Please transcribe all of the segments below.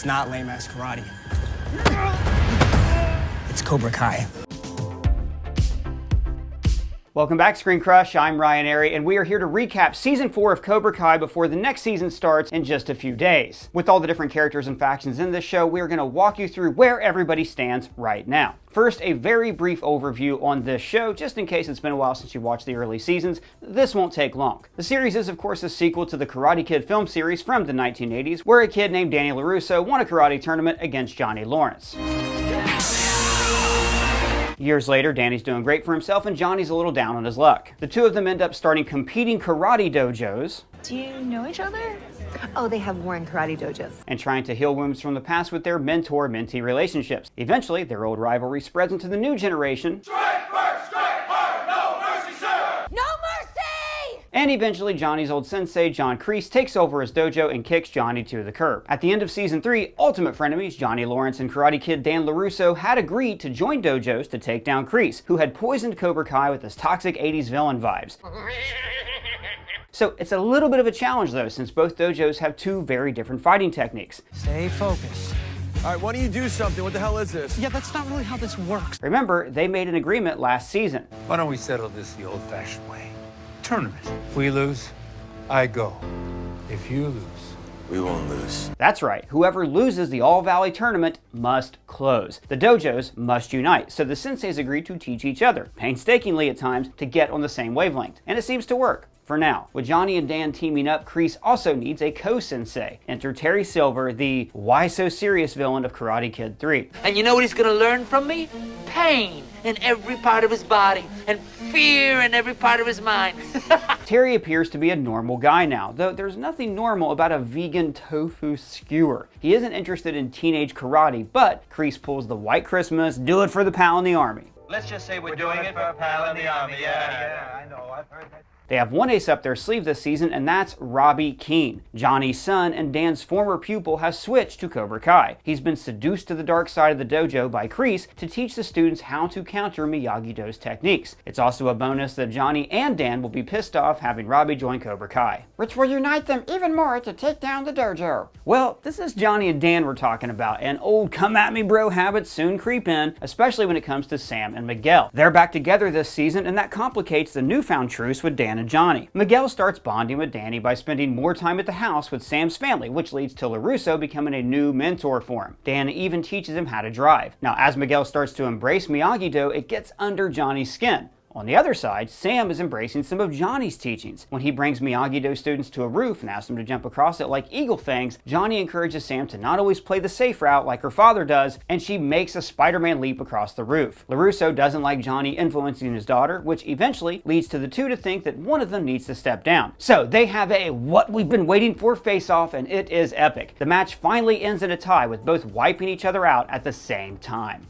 It's not lame-ass karate. It's Cobra Kai. Welcome back, ScreenCrush. I'm Ryan Airy, and we are here to recap Season 4 of Cobra Kai before the next season starts in just a few days. With all the different characters and factions in this show, we are going to walk you through where everybody stands right now. First, a very brief overview on this show, just in case it's been a while since you watched the early seasons. This won't take long. The series is, of course, a sequel to the Karate Kid film series from the 1980s, where a kid named Danny LaRusso won a karate tournament against Johnny Lawrence. Years later, Danny's doing great for himself and Johnny's a little down on his luck. The two of them end up starting competing karate dojos. Do you know each other? Oh, they have worn karate dojos. And trying to heal wounds from the past with their mentor-mentee relationships. Eventually, their old rivalry spreads into the new generation. Strike first, strike hard, no mercy, sir! No mercy! And eventually, Johnny's old sensei, John Kreese, takes over his dojo and kicks Johnny to the curb. At the end of Season 3, ultimate frenemies Johnny Lawrence and Karate Kid Dan LaRusso had agreed to join dojos to take down Kreese, who had poisoned Cobra Kai with his toxic 80s villain vibes. So it's a little bit of a challenge though, since both dojos have two very different fighting techniques. Stay focused. All right, why don't you do something? What the hell is this? Yeah, that's not really how this works. Remember, they made an agreement last season. Why don't we settle this the old-fashioned way? Tournament. If we lose, I go. If you lose, We won't lose. That's right, whoever loses the All-Valley tournament must close. The dojos must unite, so the senseis agreed to teach each other, painstakingly at times, to get on the same wavelength. And it seems to work. For now. With Johnny and Dan teaming up, Kreese also needs a co-sensei. Enter Terry Silver, the why-so-serious villain of Karate Kid 3. And you know what he's gonna learn from me? Pain in every part of his body and fear in every part of his mind. Terry appears to be a normal guy now, though there's nothing normal about a vegan tofu skewer. He isn't interested in teenage karate, but Kreese pulls the white Christmas, do it for the pal in the army. Let's just say we're doing it for a pal in the army. Yeah, I know, I've heard that. They have one ace up their sleeve this season, and that's Robbie Keene. Johnny's son and Dan's former pupil has switched to Cobra Kai. He's been seduced to the dark side of the dojo by Kreese to teach the students how to counter Miyagi-Do's techniques. It's also a bonus that Johnny and Dan will be pissed off having Robbie join Cobra Kai, which will unite them even more to take down the dojo. Well, this is Johnny and Dan we're talking about, and old come-at-me-bro habits soon creep in, especially when it comes to Sam and Miguel. They're back together this season, and that complicates the newfound truce with Dan and Johnny. Miguel starts bonding with Danny by spending more time at the house with Sam's family, which leads to LaRusso becoming a new mentor for him. Dan even teaches him how to drive. Now, as Miguel starts to embrace Miyagi-Do, it gets under Johnny's skin. On the other side, Sam is embracing some of Johnny's teachings. When he brings Miyagi-Do students to a roof and asks them to jump across it like eagle fangs, Johnny encourages Sam to not always play the safe route like her father does, and she makes a Spider-Man leap across the roof. LaRusso doesn't like Johnny influencing his daughter, which eventually leads to the two to think that one of them needs to step down. So they have a what we've been waiting for face-off, and it is epic. The match finally ends in a tie with both wiping each other out at the same time.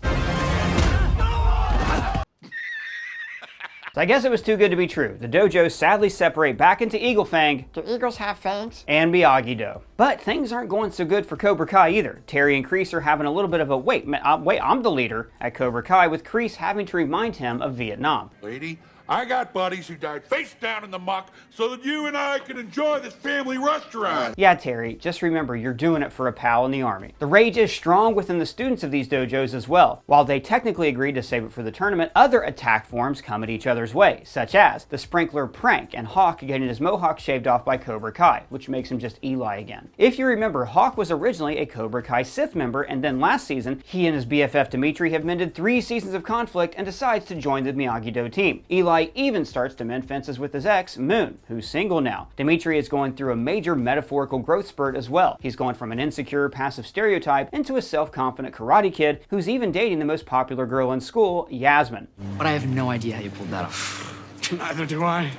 So I guess it was too good to be true. The dojos sadly separate back into Eagle Fang. Do eagles have fangs? And Miyagi-Do. But things aren't going so good for Cobra Kai either. Terry and Kreese are having a little bit of a wait, I'm the leader at Cobra Kai, with Kreese having to remind him of Vietnam. Lady, I got buddies who died face down in the muck so that you and I can enjoy this family restaurant. Yeah, Terry, just remember you're doing it for a pal in the army. The rage is strong within the students of these dojos as well. While they technically agreed to save it for the tournament, other attack forms come at each other's way, such as the sprinkler prank and Hawk getting his mohawk shaved off by Cobra Kai, which makes him just Eli again. If you remember, Hawk was originally a Cobra Kai Sith member, and then last season, he and his BFF Dimitri have mended 3 seasons of conflict and decides to join the Miyagi-Do team. Eli even starts to mend fences with his ex, Moon, who's single now. Dimitri is going through a major metaphorical growth spurt as well. He's going from an insecure, passive stereotype into a self-confident karate kid who's even dating the most popular girl in school, Yasmin. But I have no idea how you pulled that off. Neither do I.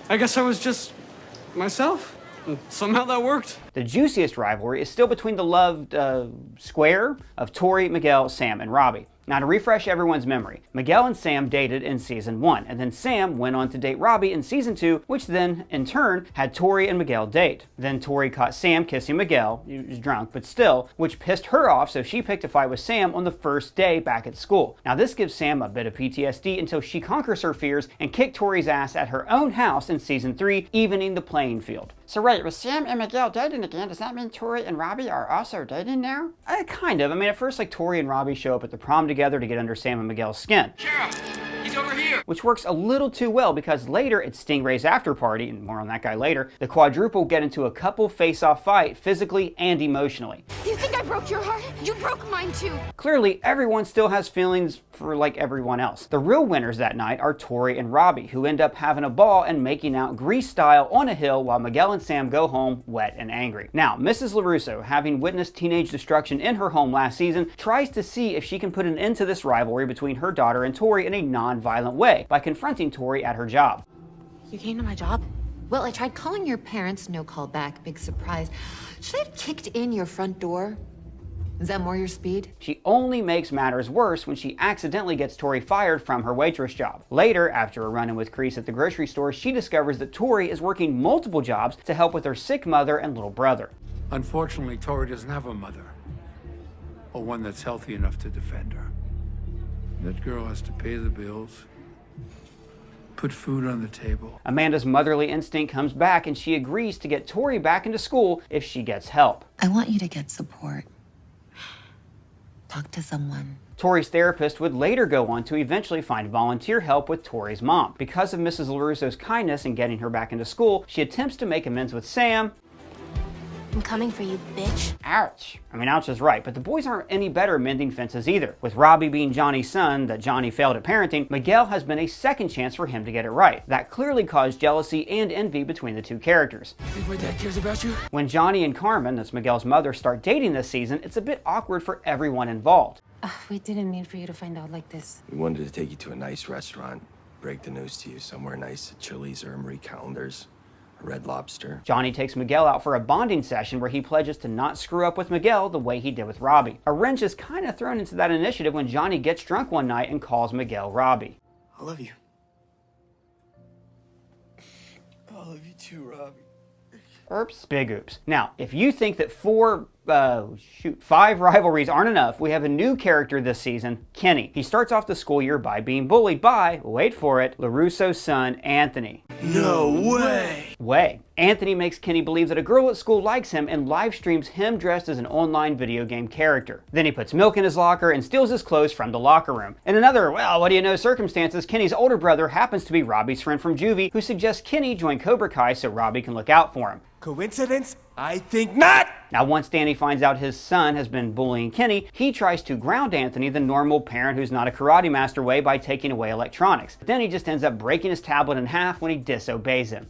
I guess I was just myself. And somehow that worked. The juiciest rivalry is still between the loved square of Tori, Miguel, Sam, and Robbie. Now, to refresh everyone's memory, Miguel and Sam dated in Season 1, and then Sam went on to date Robbie in Season 2, which then, in turn, had Tori and Miguel date. Then Tori caught Sam kissing Miguel, he was drunk, but still, which pissed her off, so she picked a fight with Sam on the first day back at school. Now, this gives Sam a bit of PTSD until she conquers her fears and kicked Tori's ass at her own house in Season 3, evening the playing field. So wait, was Sam and Miguel dating again? Does that mean Tori and Robbie are also dating now? Kind of. I mean, at first, like, Tori and Robbie show up at the prom together to get under Sam and Miguel's skin. Sheriff, he's over here. Which works a little too well because later at Stingray's after party, and more on that guy later, the quadruple get into a couple face-off fight physically and emotionally. You think I broke your heart? You broke mine too. Clearly, everyone still has feelings for like everyone else. The real winners that night are Tori and Robbie, who end up having a ball and making out Grease style on a hill while Miguel and Sam go home wet and angry. Now, Mrs. LaRusso, having witnessed teenage destruction in her home last season, tries to see if she can put an end to this rivalry between her daughter and Tori in a non-violent way by confronting Tori at her job. You came to my job? Well, I tried calling your parents, no call back, big surprise. Should I have kicked in your front door? Is that more your speed? She only makes matters worse when she accidentally gets Tori fired from her waitress job. Later, after a run-in with Kreese at the grocery store, she discovers that Tori is working multiple jobs to help with her sick mother and little brother. Unfortunately, Tori doesn't have a mother, or one that's healthy enough to defend her. That girl has to pay the bills, put food on the table. Amanda's motherly instinct comes back and she agrees to get Tori back into school if she gets help. I want you to get support. Talk to someone. Tori's therapist would later go on to eventually find volunteer help with Tori's mom. Because of Mrs. LaRusso's kindness in getting her back into school, she attempts to make amends with Sam. I'm coming for you, bitch. Ouch. I mean, ouch is right, but the boys aren't any better mending fences either. With Robbie being Johnny's son that Johnny failed at parenting, Miguel has been a second chance for him to get it right. That clearly caused jealousy and envy between the two characters. Think my dad cares about you? When Johnny and Carmen, that's Miguel's mother, start dating this season, it's a bit awkward for everyone involved. We didn't mean for you to find out like this. We wanted to take you to a nice restaurant, break the news to you somewhere nice at Chili's or Marie Callender's. Red Lobster. Johnny takes Miguel out for a bonding session where he pledges to not screw up with Miguel the way he did with Robbie. A wrench is kind of thrown into that initiative when Johnny gets drunk one night and calls Miguel Robbie. I love you. I love you too, Robbie. Oops. Big oops. Now, if you think that 5 rivalries aren't enough, we have a new character this season, Kenny. He starts off the school year by being bullied by, wait for it, LaRusso's son, Anthony. No way! Anthony makes Kenny believe that a girl at school likes him and live streams him dressed as an online video game character. Then he puts milk in his locker and steals his clothes from the locker room. In another, well, what do you know circumstances, Kenny's older brother happens to be Robbie's friend from juvie, who suggests Kenny join Cobra Kai so Robbie can look out for him. Coincidence? I think not! Now, once Danny finds out his son has been bullying Kenny, he tries to ground Anthony the normal parent who's not a karate master way by taking away electronics. Then he just ends up breaking his tablet in half when he disobeys him.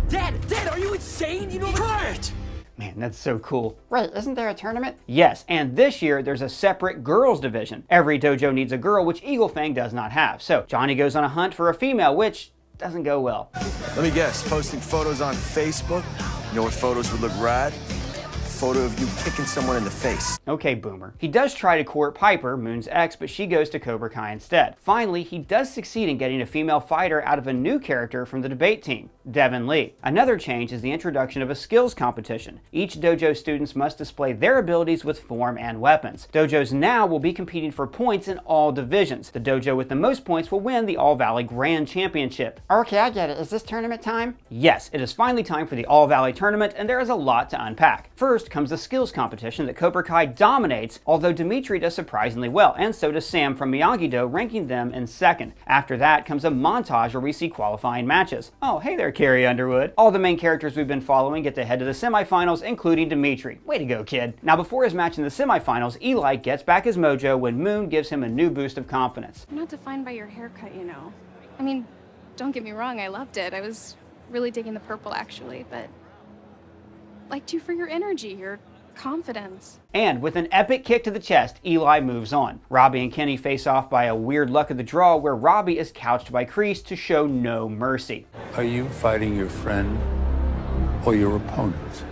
Dad, are you insane? You know Quiet! Man, that's so cool. Wait, isn't there a tournament? Yes, and this year there's a separate girls division. Every dojo needs a girl, which Eagle Fang does not have. So Johnny goes on a hunt for a female, which doesn't go well. Let me guess, posting photos on Facebook? You know what photos would look rad? Photo of you kicking someone in the face. Okay, Boomer. He does try to court Piper, Moon's ex, but she goes to Cobra Kai instead. Finally, he does succeed in getting a female fighter out of a new character from the debate team, Devin Lee. Another change is the introduction of a skills competition. Each dojo students must display their abilities with form and weapons. Dojos now will be competing for points in all divisions. The dojo with the most points will win the All Valley Grand Championship. Okay, I get it. Is this tournament time? Yes, it is finally time for the All Valley Tournament, and there is a lot to unpack. First comes the skills competition that Cobra Kai dominates, although Dimitri does surprisingly well, and so does Sam from Miyagi-Do, ranking them in second. After that comes a montage where we see qualifying matches. Oh, hey there, Carrie Underwood. All the main characters we've been following get to head to the semifinals, including Dimitri. Way to go, kid. Now, before his match in the semifinals, Eli gets back his mojo when Moon gives him a new boost of confidence. You're not defined by your haircut, you know. I mean, don't get me wrong, I loved it. I was really digging the purple, actually, but liked you for your energy, your confidence. And with an epic kick to the chest, Eli moves on. Robbie and Kenny face off by a weird luck of the draw where Robbie is couched by Kreese to show no mercy. Are you fighting your friend or your opponent?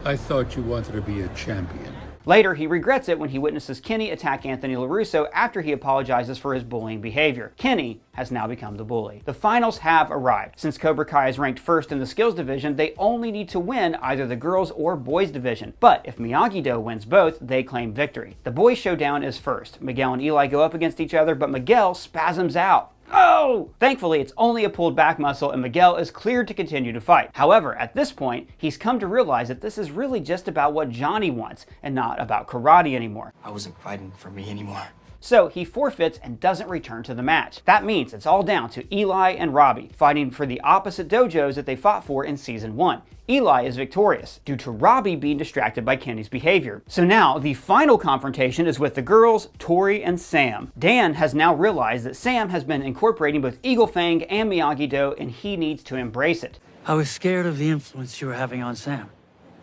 I thought you wanted to be a champion. Later, he regrets it when he witnesses Kenny attack Anthony LaRusso after he apologizes for his bullying behavior. Kenny has now become the bully. The finals have arrived. Since Cobra Kai is ranked first in the skills division, they only need to win either the girls or boys division. But if Miyagi-Do wins both, they claim victory. The boys showdown is first. Miguel and Eli go up against each other, but Miguel spasms out. Oh! Thankfully, it's only a pulled back muscle and Miguel is cleared to continue to fight. However, at this point, he's come to realize that this is really just about what Johnny wants and not about karate anymore. I wasn't fighting for me anymore. So he forfeits and doesn't return to the match. That means it's all down to Eli and Robbie, fighting for the opposite dojos that they fought for in season 1. Eli is victorious, due to Robbie being distracted by Kenny's behavior. So now, the final confrontation is with the girls, Tori and Sam. Dan has now realized that Sam has been incorporating both Eagle Fang and Miyagi-Do, and he needs to embrace it. I was scared of the influence you were having on Sam.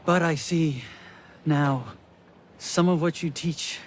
But I see now, some of what you teach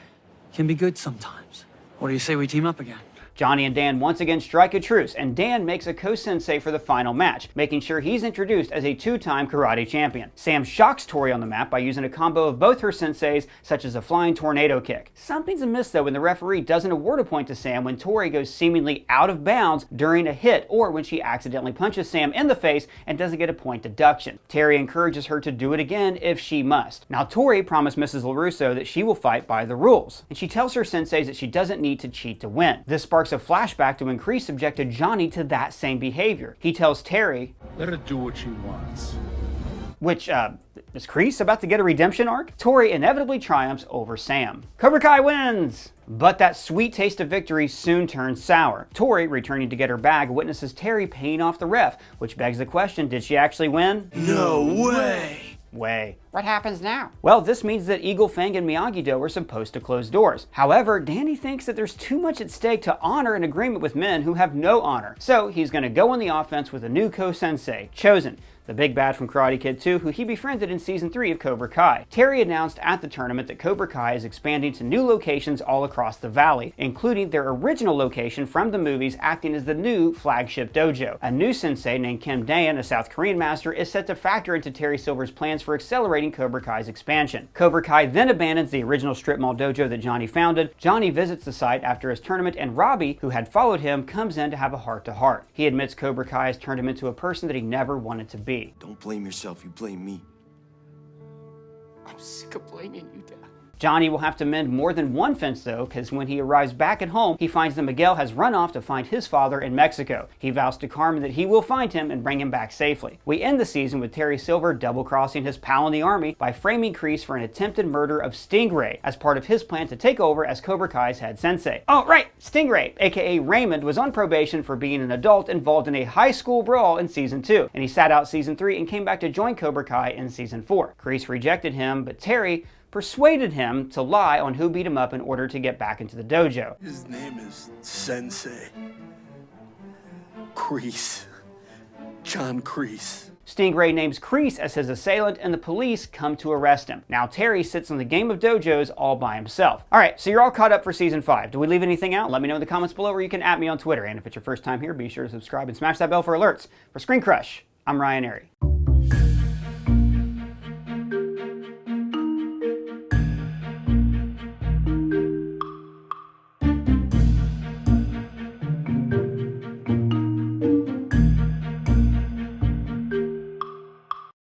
can be good sometimes. What do you say we team up again? Johnny and Dan once again strike a truce, and Dan makes a co-sensei for the final match, making sure he's introduced as a 2-time karate champion. Sam shocks Tori on the mat by using a combo of both her senseis, such as a flying tornado kick. Something's amiss though when the referee doesn't award a point to Sam when Tori goes seemingly out of bounds during a hit, or when she accidentally punches Sam in the face and doesn't get a point deduction. Terry encourages her to do it again if she must. Now Tori promised Mrs. LaRusso that she will fight by the rules, and she tells her senseis that she doesn't need to cheat to win. This sparks a flashback to when Kreese subjected Johnny to that same behavior. He tells Terry, Let her do what she wants. which, is Kreese about to get a redemption arc? Tori inevitably triumphs over Sam. Cobra Kai wins! But that sweet taste of victory soon turns sour. Tori, returning to get her bag, witnesses Terry paying off the ref, which begs the question, did she actually win? No way! What happens now? Well, this means that Eagle Fang and Miyagi-Do are supposed to close doors. However, Danny thinks that there's too much at stake to honor an agreement with men who have no honor. So he's going to go on the offense with a new co-sensei, Chosen, the big bad from Karate Kid 2, who he befriended in season 3 of Cobra Kai. Terry announced at the tournament that Cobra Kai is expanding to new locations all across the valley, including their original location from the movies acting as the new flagship dojo. A new sensei named Kim Daeun, a South Korean master, is set to factor into Terry Silver's plans for accelerating Cobra Kai's expansion. Cobra Kai then abandons the original strip mall dojo that Johnny founded. Johnny visits the site after his tournament, and Robbie, who had followed him, comes in to have a heart-to-heart. He admits Cobra Kai has turned him into a person that he never wanted to be. Don't blame yourself, you blame me. I'm sick of blaming you, Dad. Johnny will have to mend more than one fence though, because when he arrives back at home, he finds that Miguel has run off to find his father in Mexico. He vows to Carmen that he will find him and bring him back safely. We end the season with Terry Silver double-crossing his pal in the army by framing Kreese for an attempted murder of Stingray as part of his plan to take over as Cobra Kai's head sensei. Oh, right! Stingray, aka Raymond, was on probation for being an adult involved in a high school brawl in season 2, and he sat out season 3 and came back to join Cobra Kai in season 4. Kreese rejected him, but Terry persuaded him to lie on who beat him up in order to get back into the dojo. His name is Sensei. Kreese. John Kreese. Stingray names Kreese as his assailant, and the police come to arrest him. Now Terry sits on the game of dojos all by himself. Alright, so you're all caught up for season 5. Do we leave anything out? Let me know in the comments below, or you can @me on Twitter. And if it's your first time here, be sure to subscribe and smash that bell for alerts. For ScreenCrush, I'm Ryan Airy.